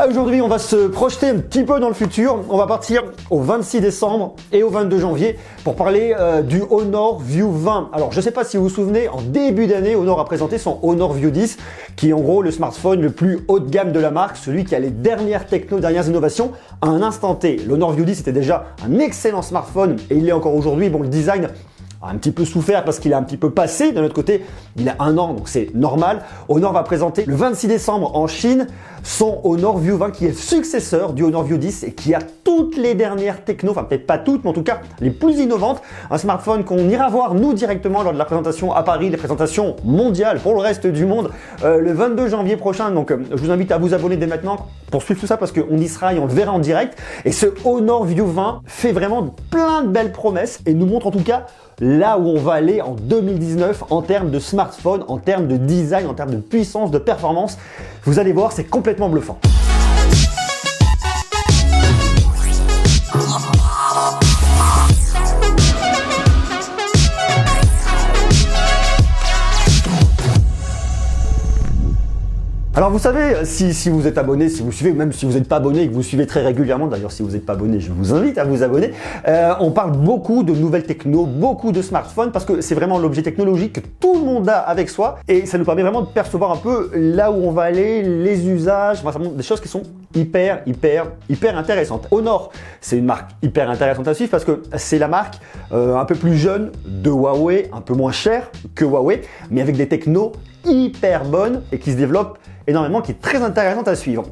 Aujourd'hui, on va se projeter un petit peu dans le futur. On va partir au 26 décembre et au 22 janvier pour parler du Honor View 20. Alors, je ne sais pas si vous vous souvenez, en début d'année, Honor a présenté son Honor View 10, qui est en gros le smartphone le plus haut de gamme de la marque, celui qui a les dernières techno, dernières innovations à un instant T. L'Honor View 10 était déjà un excellent smartphone et il l'est encore aujourd'hui. Bon, le design a un petit peu souffert parce qu'il a un petit peu passé. D'un autre côté, il a un an, donc c'est normal. Honor va présenter le 26 décembre en Chine son Honor View 20 qui est le successeur du Honor View 10 et qui a toutes les dernières techno, enfin peut-être pas toutes, mais en tout cas les plus innovantes. Un smartphone qu'on ira voir nous directement lors de la présentation à Paris, les présentations mondiales pour le reste du monde le 22 janvier prochain. Donc je vous invite à vous abonner dès maintenant pour suivre tout ça parce qu'on y sera et on le verra en direct. Et ce Honor View 20 fait vraiment plein de belles promesses et nous montre en tout cas là où on va aller en 2019 en termes de smartphone, en termes de design, en termes de puissance, de performance. Vous allez voir, c'est complètement bluffant. Alors vous savez, si vous êtes abonné, si vous suivez, ou même si vous n'êtes pas abonné et que vous suivez très régulièrement, d'ailleurs si vous n'êtes pas abonné, je vous invite à vous abonner, on parle beaucoup de nouvelles techno, beaucoup de smartphones, parce que c'est vraiment l'objet technologique que tout le monde a avec soi, et ça nous permet vraiment de percevoir un peu là où on va aller, les usages, enfin, ça montre des choses qui sont hyper intéressantes. Honor, c'est une marque hyper intéressante à suivre, parce que c'est la marque un peu plus jeune de Huawei, un peu moins chère que Huawei, mais avec des technos hyper bonnes et qui se développent énormément, qui est très intéressante à suivre.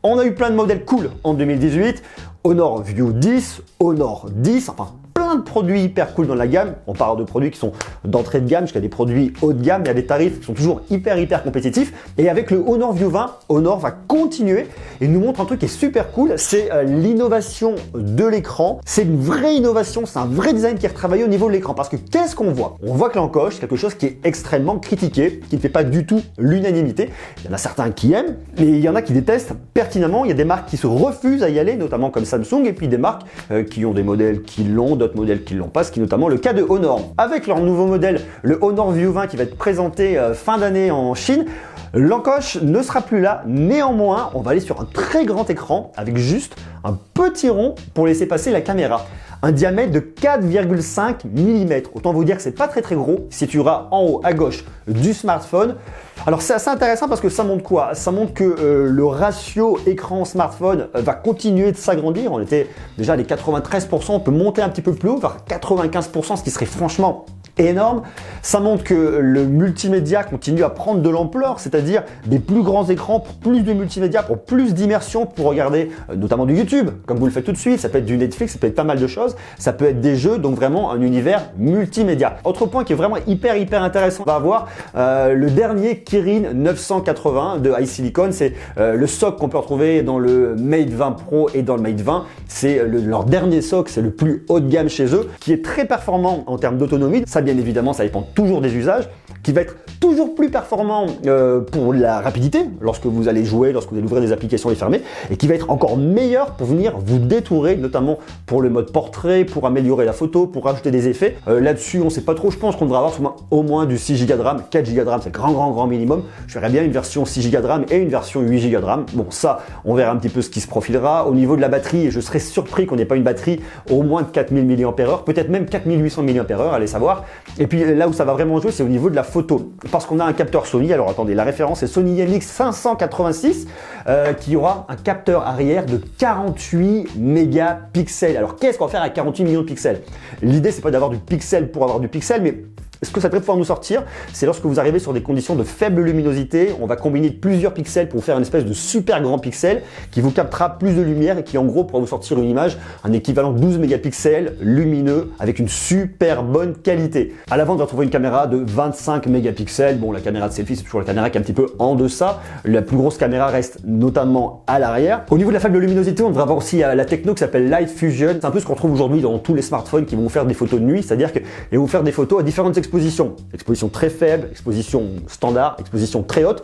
On a eu plein de modèles cool en 2018, Honor View 10, Honor 10, enfin plein de produits hyper cool dans la gamme. On parle de produits qui sont d'entrée de gamme jusqu'à des produits haut de gamme et à des tarifs qui sont toujours hyper compétitifs. Et avec le Honor View 20, Honor va continuer et nous montre un truc qui est super cool, c'est l'innovation de l'écran. C'est une vraie innovation, c'est un vrai design qui est retravaillé au niveau de l'écran. Parce que qu'est-ce qu'on voit? On voit que l'encoche, c'est quelque chose qui est extrêmement critiqué, qui ne fait pas du tout l'unanimité. Il y en a certains qui aiment, mais il y en a qui détestent pertinemment. Il y a des marques qui se refusent à y aller, notamment comme Samsung, et puis des marques qui ont des modèles qui l'ont, d'autres modèles qui l'ont pas, ce qui est notamment le cas de Honor. Avec leur nouveau modèle, le Honor View 20 qui va être présenté fin d'année en Chine, l'encoche ne sera plus là. Néanmoins, on va aller sur un très grand écran avec juste un petit rond pour laisser passer la caméra. Un diamètre de 4,5 mm. Autant vous dire que c'est pas très gros. Il se situera en haut à gauche du smartphone. Alors c'est assez intéressant parce que ça montre quoi? Ça montre que le ratio écran smartphone va continuer de s'agrandir. On était déjà à les 93%, on peut monter un petit peu plus haut, vers 95%, ce qui serait franchement énorme. Ça montre que le multimédia continue à prendre de l'ampleur, c'est-à-dire des plus grands écrans pour plus de multimédia, pour plus d'immersion, pour regarder notamment du YouTube, comme vous le faites tout de suite. Ça peut être du Netflix, ça peut être pas mal de choses. Ça peut être des jeux, donc vraiment un univers multimédia. Autre point qui est vraiment hyper intéressant, on va avoir le dernier Kirin 980 de iSilicon. C'est le SoC qu'on peut retrouver dans le Mate 20 Pro et dans le Mate 20. C'est leur dernier SoC, c'est le plus haut de gamme chez eux, qui est très performant en termes d'autonomie. Ça, bien évidemment, ça dépend toujours des usages, qui va être toujours plus performant pour la rapidité, lorsque vous allez jouer, lorsque vous allez ouvrir des applications et les fermer, et qui va être encore meilleur pour venir vous détourer, notamment pour le mode portrait, pour améliorer la photo, pour rajouter des effets. Là-dessus, on ne sait pas trop, je pense qu'on devrait avoir au moins du 6 Go de RAM, 4 Go de RAM, c'est grand minimum. Je verrais bien une version 6 Go de RAM et une version 8 Go de RAM. Bon, ça, on verra un petit peu ce qui se profilera. Au niveau de la batterie, je serais surpris qu'on n'ait pas une batterie au moins de 4000 mAh, peut-être même 4800 mAh, allez savoir. Et puis là où ça va vraiment jouer, c'est au niveau de la photo. Parce qu'on a un capteur Sony, alors attendez, la référence est Sony IMX586, qui aura un capteur arrière de 48 mégapixels. Alors qu'est-ce qu'on va faire avec 48 millions de pixels? L'idée, c'est pas d'avoir du pixel pour avoir du pixel, mais ce que ça devrait pouvoir nous sortir, c'est lorsque vous arrivez sur des conditions de faible luminosité, on va combiner plusieurs pixels pour faire une espèce de super grand pixel qui vous captera plus de lumière et qui en gros pourra vous sortir une image, un équivalent de 12 mégapixels lumineux avec une super bonne qualité. À l'avant, on va trouver une caméra de 25 mégapixels. Bon, la caméra de selfie, c'est toujours la caméra qui est un petit peu en deçà. La plus grosse caméra reste notamment à l'arrière. Au niveau de la faible luminosité, on devrait avoir aussi la techno qui s'appelle Light Fusion. C'est un peu ce qu'on trouve aujourd'hui dans tous les smartphones qui vont vous faire des photos de nuit, c'est-à-dire qu'ils vont vous faire des photos à différentes expositions. Exposition très faible, exposition standard, exposition très haute.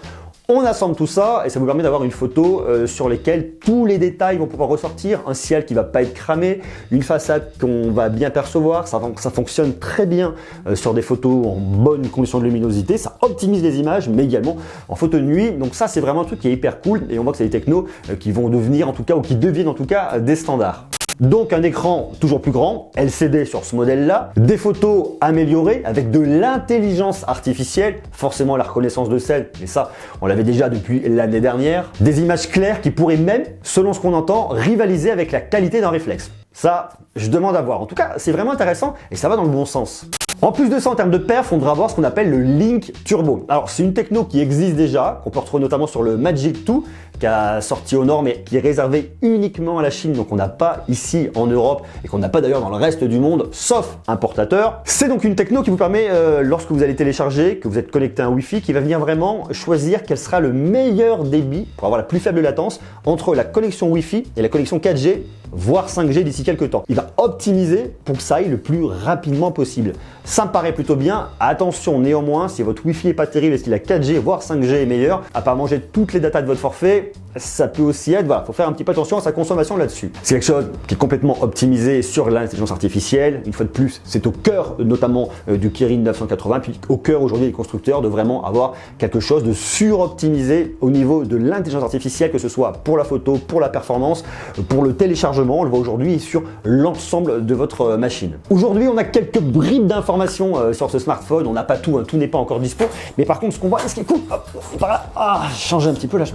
On assemble tout ça et ça vous permet d'avoir une photo sur laquelle tous les détails vont pouvoir ressortir, un ciel qui va pas être cramé, une façade qu'on va bien percevoir, ça fonctionne très bien sur des photos en bonne condition de luminosité, ça optimise les images mais également en photo de nuit, donc ça c'est vraiment un truc qui est hyper cool et on voit que c'est des technos qui vont devenir en tout cas ou qui deviennent en tout cas des standards. Donc un écran toujours plus grand, LCD sur ce modèle-là, des photos améliorées avec de l'intelligence artificielle, forcément la reconnaissance de scène, mais ça on l'avait déjà depuis l'année dernière, des images claires qui pourraient même, selon ce qu'on entend, rivaliser avec la qualité d'un réflexe. Ça, je demande à voir. En tout cas, c'est vraiment intéressant et ça va dans le bon sens. En plus de ça, en termes de perf, on devra voir ce qu'on appelle le Link Turbo. Alors, c'est une techno qui existe déjà, qu'on peut retrouver notamment sur le Magic 2, qui a sorti au Nord, mais qui est réservé uniquement à la Chine, donc on n'a pas ici en Europe et qu'on n'a pas d'ailleurs dans le reste du monde, sauf importateur. C'est donc une techno qui vous permet, lorsque vous allez télécharger, que vous êtes connecté à un Wi-Fi, qui va venir vraiment choisir quel sera le meilleur débit pour avoir la plus faible latence entre la connexion Wi-Fi et la connexion 4G, voire 5G d'ici quelques temps. Il va optimiser pour que ça aille le plus rapidement possible. Ça me paraît plutôt bien. Attention néanmoins, si votre Wi-Fi est pas terrible et si la 4G voire 5G est meilleure, à part manger toutes les datas de votre forfait, ça peut aussi être, voilà, faut faire un petit peu attention à sa consommation là-dessus. C'est quelque chose qui est complètement optimisé sur l'intelligence artificielle. Une fois de plus, c'est au cœur notamment du Kirin 980, puis au cœur aujourd'hui des constructeurs de vraiment avoir quelque chose de suroptimisé au niveau de l'intelligence artificielle, que ce soit pour la photo, pour la performance, pour le téléchargement, on le voit aujourd'hui sur l'ensemble de votre machine. Aujourd'hui, on a quelques bribes d'informations sur ce smartphone, on n'a pas tout, hein, tout n'est pas encore dispo, mais par contre, ce qu'on voit, ce qui est cool, hop, par là, changer un petit peu là,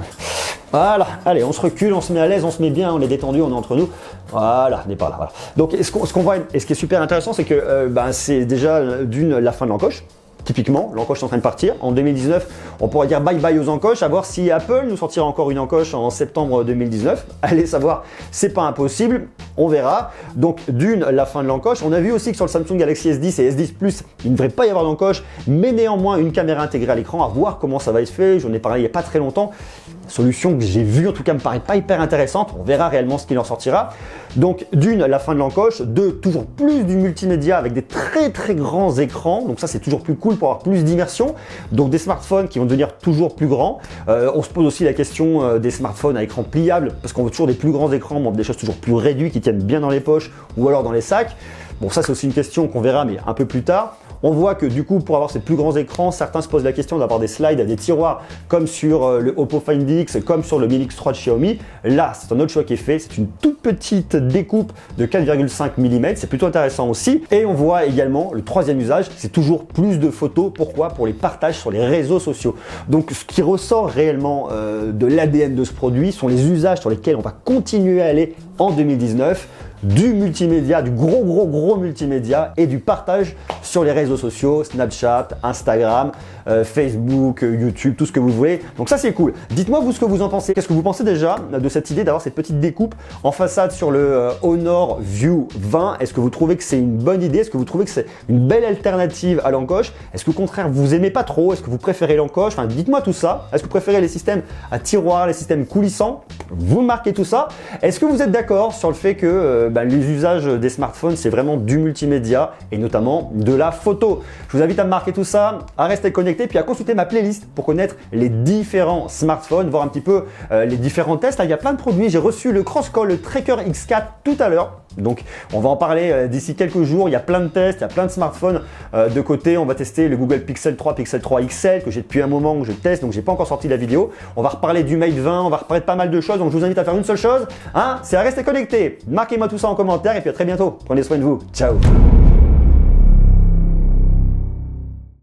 voilà, allez, on se recule, on se met à l'aise, on se met bien, on est détendu, on est entre nous. Voilà, on est par là. Voilà. Donc, ce qu'on voit et ce qui est super intéressant, c'est que c'est déjà la fin de l'encoche. Typiquement, l'encoche est en train de partir. En 2019, on pourrait dire bye bye aux encoches, à voir si Apple nous sortira encore une encoche en septembre 2019. Allez savoir, c'est pas impossible, on verra. Donc la fin de l'encoche. On a vu aussi que sur le Samsung Galaxy S10 et S10 Plus, il ne devrait pas y avoir d'encoche, mais néanmoins une caméra intégrée à l'écran, à voir comment ça va être fait. J'en ai parlé il n'y a pas très longtemps. Solution que j'ai vue, en tout cas, me paraît pas hyper intéressante. On verra réellement ce qu'il en sortira. Donc la fin de l'encoche. Toujours plus du multimédia avec des très très grands écrans. Donc ça, c'est toujours plus cool pour avoir plus d'immersion. Donc des smartphones qui vont devenir toujours plus grands. On se pose aussi la question des smartphones à écran pliable, parce qu'on veut toujours des plus grands écrans, mais des choses toujours plus réduites qui tiennent bien dans les poches ou alors dans les sacs. Bon, ça c'est aussi une question qu'on verra, mais un peu plus tard. On voit que du coup, pour avoir ces plus grands écrans, certains se posent la question d'avoir des slides, des tiroirs, comme sur le Oppo Find X, comme sur le Mi Mix 3 de Xiaomi. Là, c'est un autre choix qui est fait. C'est une toute petite découpe de 4,5 mm. C'est plutôt intéressant aussi. Et on voit également le troisième usage, c'est toujours plus de photos. Pourquoi? Pour les partages sur les réseaux sociaux. Donc, ce qui ressort réellement de l'ADN de ce produit sont les usages sur lesquels on va continuer à aller en 2019. Du multimédia, du gros multimédia et du partage sur les réseaux sociaux, Snapchat, Instagram, Facebook, YouTube, tout ce que vous voulez. Donc ça c'est cool. Dites-moi vous ce que vous en pensez. Qu'est-ce que vous pensez déjà de cette idée d'avoir cette petite découpe en façade sur le Honor View 20? Est-ce que vous trouvez que c'est une bonne idée? Est-ce que vous trouvez que c'est une belle alternative à l'encoche? Est-ce que au contraire vous aimez pas trop? Est-ce que vous préférez l'encoche? Enfin, dites-moi tout ça. Est-ce que vous préférez les systèmes à tiroir, les systèmes coulissants? Vous marquez tout ça. Est-ce que vous êtes d'accord sur le fait que les usages des smartphones, c'est vraiment du multimédia et notamment de la photo? Je vous invite à marquer tout ça, à rester connecté, puis à consulter ma playlist pour connaître les différents smartphones, voir un petit peu les différents tests. Là, il y a plein de produits. J'ai reçu le Crosscall, le Tracker X4 tout à l'heure. Donc, on va en parler d'ici quelques jours. Il y a plein de tests, il y a plein de smartphones de côté. On va tester le Google Pixel 3, Pixel 3 XL que j'ai depuis un moment que je teste, donc j'ai pas encore sorti la vidéo. On va reparler du Mate 20, on va reparler de pas mal de choses. Donc, je vous invite à faire une seule chose, c'est à rester connecté. Marquez-moi tout ça en commentaire et puis à très bientôt. Prenez soin de vous. Ciao.